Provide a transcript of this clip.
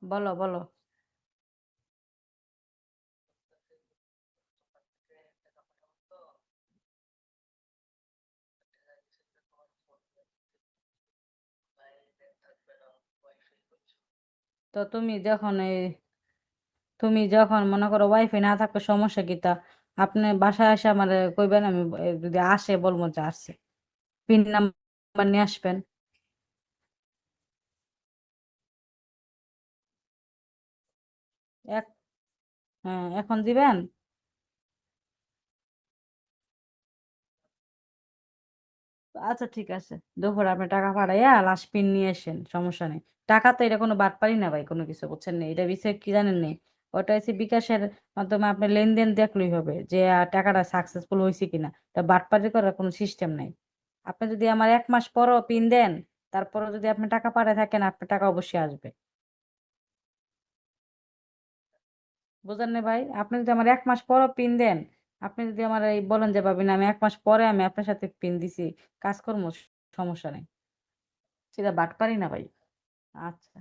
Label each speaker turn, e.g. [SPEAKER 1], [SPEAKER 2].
[SPEAKER 1] বলো বলো। তো তুমি যখন মনে করো ওয়াইফাই না থাকলে সমস্যা কি তা? আপনি বাসায় আসে আমার কইবেন, আমি যদি আসে বলবো যে আসছে, পিন নাম্বার নিয়ে আসবেন। এক হ্যাঁ, এখন দিবেন। আচ্ছা ঠিক আছে, দুপুরে আপনি টাকা পাঠাইয়া লাস্ট পিন নিয়ে আসেন, সমস্যা নেই। টাকা তো এটা কোনো বাটপারি না ভাই, কোনো কিছু বুঝছেন না, এটা বিষয় কি জানেন নি? ওটা হচ্ছে বিকাশের মাধ্যমে আপনি লেনদেন দেখলেই হবে যে টাকাটা সাকসেসফুল হয়েছে কিনা। তা বাটপারি করার কোনো সিস্টেম নাই। আপনি যদি আমার 1 মাস পরও পিন দেন, তারপরও যদি আপনি টাকা পাঠায় থাকেন, আপনার টাকা অবশ্যই আসবে। বুঝলেন না ভাই? আপনি যদি আমার 1 মাস পরও পিন দেন, আপনি যদি আমার এই বলেন যে ভাবিনা আমি 1 মাস পরে আমি আপনার সাথে পিন দিছি, কাজকর্ম, সমস্যা নেই। সেটা বাটপারি না ভাই। আচ্ছা।